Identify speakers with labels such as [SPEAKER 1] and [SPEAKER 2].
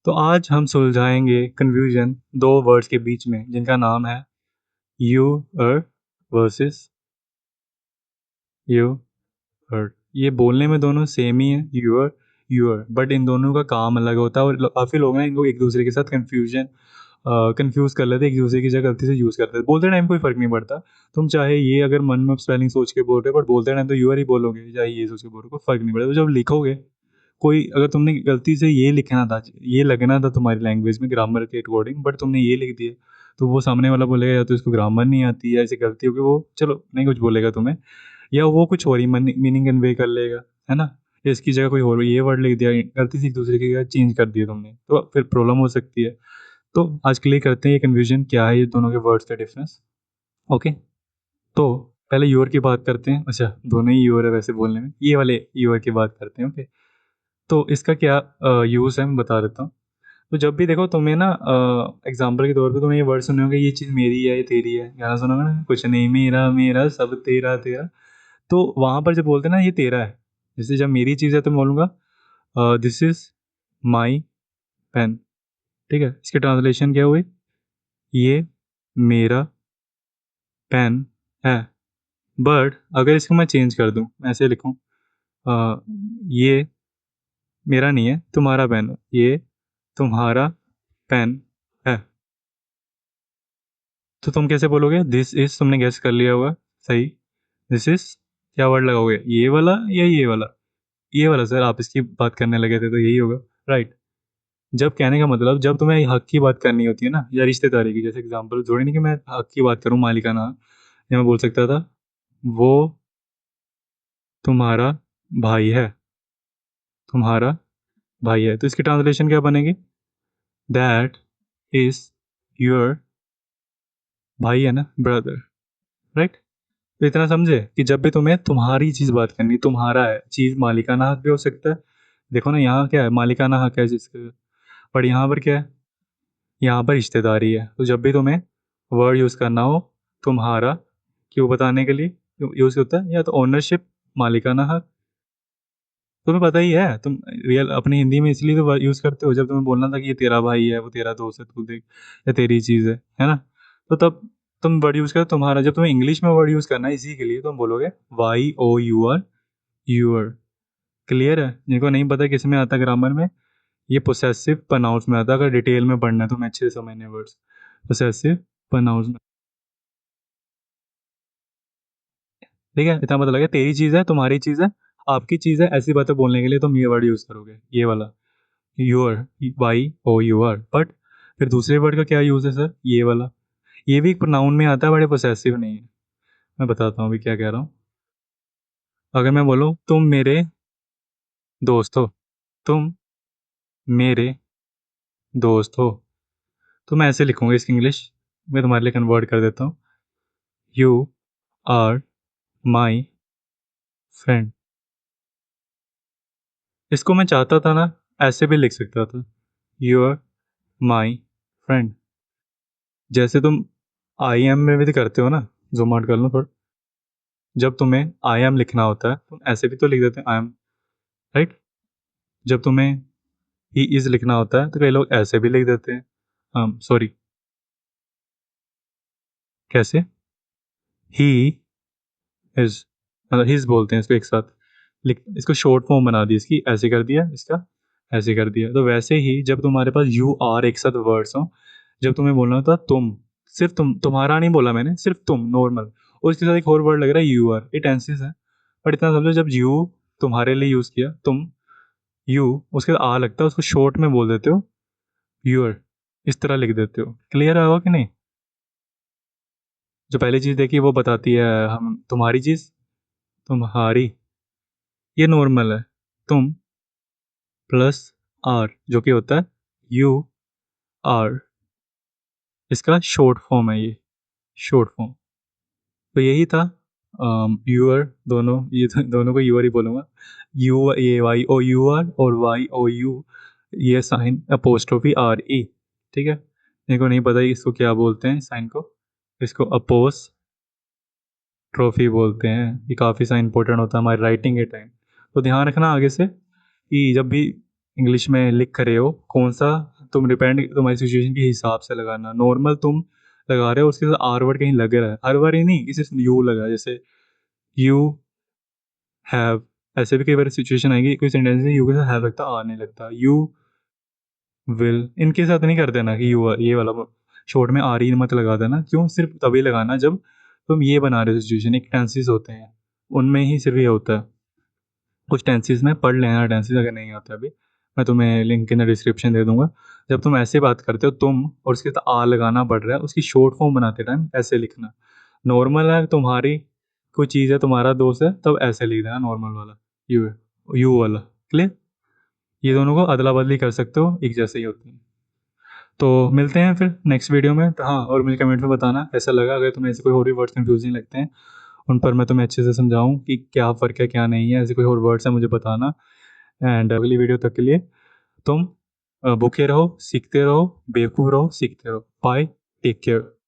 [SPEAKER 1] तो आज हम सुलझाएंगे कन्फ्यूजन दो वर्ड्स के बीच में जिनका नाम है यू अर वर्सेस यू अर। ये बोलने में दोनों सेम ही है, यूअर, बट इन दोनों का काम अलग होता है और काफ़ी लोग ना इनको एक दूसरे के साथ कंफ्यूज कर लेते हैं, एक दूसरे की जगह गलती से यूज़ करते हैं। बोलते टाइम कोई फ़र्क नहीं पड़ता, तुम चाहे ये अगर मन में स्पेलिंग सोच के बोल रहे हो बट बोलते टाइम तो यूअर ही बोलोगे, चाहे ये सोच के बोल रहे हो, कोई फ़र्क नहीं पड़ता। तो जब लिखोगे कोई, अगर तुमने गलती से ये लिखना था, ये लगना था तुम्हारी लैंग्वेज में ग्रामर के अकॉर्डिंग, बट तुमने ये लिख दिया, तो वो सामने वाला बोलेगा या तो इसको ग्रामर नहीं आती या ऐसी गलती होगी, वो चलो नहीं कुछ बोलेगा तुम्हें, या वो कुछ और ही मीनिंग कन्वे कर लेगा, है ना। या इसकी जगह कोई और ये वर्ड लिख दिया गलती से, एक दूसरे की जगह चेंज कर दिया तुमने, तो फिर प्रॉब्लम हो सकती है। तो आज क्लियर करते हैं ये कन्फ्यूजन क्या है, ये दोनों के वर्ड्स का डिफरेंस। ओके, तो पहले यूर की बात करते हैं। अच्छा, दोनों ही यूर है वैसे बोलने में, ये वाले यूर की बात करते हैं। ओके, तो इसका क्या यूज़ है मैं बता देता हूँ। तो जब भी देखो तुम्हें ना, एग्जाम्पल के तौर पे तुम्हें ये वर्ड सुने होंगे, ये चीज़ मेरी है, ये तेरी है, गाना सुना होगा ना, कुछ नहीं मेरा मेरा सब तेरा तेरा। तो वहाँ पर जब बोलते हैं ना ये तेरा है, जैसे जब मेरी चीज़ है तो मैं बोलूँगा दिस इज़ माई पेन। ठीक है, इसके ट्रांसलेशन क्या हुई, ये मेरा पेन है। बट अगर इसको मैं चेंज कर दूँ, ऐसे लिखूँ, ये मेरा नहीं है, तुम्हारा पेन है, ये तुम्हारा पेन है, तो तुम कैसे बोलोगे, दिस इज, तुमने गेस कर लिया होगा सही। दिस इज, क्या वर्ड लगाओगे, ये वाला या ये वाला, ये वाला सर, आप इसकी बात करने लगे थे तो यही होगा, राइट। जब कहने का मतलब, जब तुम्हें हक की बात करनी होती है ना, या रिश्तेदारी की, जैसे एग्जांपल थोड़ी नहीं कि मैं हक की बात करूँ मालिकाना, या मैं बोल सकता था वो तुम्हारा भाई है, तुम्हारा भाई है, तो इसकी ट्रांसलेशन क्या बनेगी, दैट इज योर, भाई है ना, ब्रदर, राइट। तो इतना समझे कि जब भी तुम्हें तुम्हारी चीज़ बात करनी, तुम्हारा है चीज़, मालिकाना हक भी हो सकता है। देखो ना, यहाँ क्या है, मालिकाना हक है जिसका, पर यहाँ पर क्या है, यहाँ पर रिश्तेदारी है। तो जब भी तुम्हें वर्ड यूज़ करना हो तुम्हारा, क्यों बताने के लिए यूज़ होता है, या तो ओनरशिप, मालिकाना हक, तुम्हें पता ही है, तुम रियल अपनी हिंदी में इसलिए तो यूज़ करते हो, जब तुम्हें बोलना था कि ये तेरा भाई है, वो तेरा दोस्त है, तू देख, या तेरी चीज़ है ना। तो तब तुम वर्ड यूज़ करो तुम्हारा। जब तुम्हें इंग्लिश में वर्ड यूज़ करना है इसी के लिए, तुम बोलोगे Y O U R, your. Clear है, जिनको नहीं पता किस में आता ग्रामर में, ये पोसेसिव प्रोनाउंस में आता है। अगर डिटेल में पढ़ना है तो मैं अच्छे से समझने वर्ड्स, पोसेसिव प्रोनाउंस में, ठीक है। इतना पता लगे, तेरी चीज़ है, तुम्हारी चीज़ है, आपकी चीज़ है, ऐसी बातें बोलने के लिए तुम ये वर्ड यूज़ करोगे, ये वाला your, Y O U R. But फिर दूसरे वर्ड का क्या यूज़ है सर, ये वाला, ये भी एक प्रोनाउन में आता है, बड़े पोसेसिव नहीं है। मैं बताता हूँ अभी क्या कह रहा हूँ। अगर मैं बोलूँ तुम मेरे दोस्त हो, तुम मेरे दोस्त हो, तो मैं ऐसे लिखूँगा इसकी इंग्लिश, मैं तुम्हारे लिए कन्वर्ट कर देता हूँ, यू आर माई फ्रेंड। इसको मैं चाहता था ना ऐसे भी लिख सकता था, यू आर माई फ्रेंड। जैसे तुम आई एम में भी करते हो ना, जूम आउट कर लो थोड़ा, जब तुम्हें आई एम लिखना होता है तुम ऐसे भी तो लिख देते हैं आई एम, राइट। जब तुम्हें ही इज़ लिखना होता है तो कई लोग ऐसे भी लिख देते हैं, सॉरी, कैसे, ही इज़, मतलब हिज बोलते हैं इसको एक साथ, लिख इसको शॉर्ट फॉर्म बना दी इसकी, ऐसे कर दिया इसका, ऐसे कर दिया। तो वैसे ही जब तुम्हारे पास यू आर एक साथ वर्ड्स हो, जब तुम्हें बोलना होता तुम, सिर्फ तुम, तुम्हारा नहीं बोला मैंने, सिर्फ तुम नॉर्मल, और इसके साथ एक और वर्ड लग रहा है यू आर, ये टेंसेस है। बट इतना समझो, जब यू तुम्हारे लिए यूज़ किया, तुम, यू, उसके बाद आ लगता है, उसको शॉर्ट में बोल देते हो यूर, इस तरह लिख देते हो। क्लियर होगा कि नहीं। जो पहली चीज़ देखी वो बताती है हम तुम्हारी चीज़, तुम्हारी, ये नॉर्मल है, तुम प्लस आर जो कि होता है यू आर, इसका शॉर्ट फॉर्म है ये, शॉर्ट फॉर्म। तो यही था, यूअर, दोनों ये दोनों को यूअर ही बोलूँगा, you are Y O U R और वाई ओ यू, ये साइन अपोस्ट्रोफी आर ई, ठीक है। इनको नहीं पता इसको क्या बोलते हैं साइन को, इसको अपोस ट्रॉफी बोलते हैं। ये काफ़ी सा इंपॉर्टेंट होता है हमारे राइटिंग के टाइम, तो ध्यान रखना आगे से कि जब भी इंग्लिश में लिख रहे हो कौन सा तुम डिपेंड तुम्हारी सिचुएशन के हिसाब से लगाना। नॉर्मल तुम लगा रहे हो, उसके साथ आर वर्ड कहीं लग रहा है, हर बार ही नहीं, सिर्फ यू लगा, जैसे यू हैव, ऐसे भी कई बार सिचुएशन आएगी, कोई सेंटेंस में यू के साथ हैव लगता, आर नहीं लगता। यू विल, इनके साथ नहीं कर देना कि यू, ये वाला शॉर्ट में आर ही मत लगा देना। क्यों? सिर्फ तभी लगाना जब तुम ये बना रहे हो सिचुएशन। एक टेंसेस होते हैं, उनमें ही सिर्फ ये होता है। कुछ टेंसेस में पढ़ लेना, टेंसेस अगर नहीं आते अभी, मैं तुम्हें लिंक के अंदर डिस्क्रिप्शन दे दूंगा। जब तुम ऐसे बात करते हो तुम, और उसके साथ आ लगाना पड़ रहा है, उसकी शॉर्ट फॉर्म बनाते टाइम ऐसे लिखना। नॉर्मल है तुम्हारी कोई चीज़ है, तुम्हारा दोस्त है, तब ऐसे लिख देना नॉर्मल वाला, यू वाला। क्लियर? ये दोनों को अदला बदली कर सकते हो, एक जैसे ही होते हैं। तो मिलते हैं फिर नेक्स्ट वीडियो में। तो हाँ, और मुझे कमेंट में बताना कैसा लगा। अगर तुम्हें ऐसे कोई और भी वर्ड्स कंफ्यूजिंग लगते हैं, उन पर मैं तुम्हें अच्छे से समझाऊँ कि क्या फ़र्क है क्या नहीं है। ऐसे कोई और वर्ड्स है मुझे बताना। एंड अगली वीडियो तक के लिए तुम भूखे रहो, सीखते रहो, बेवकूफ़ रहो, सीखते रहो। Bye, take care.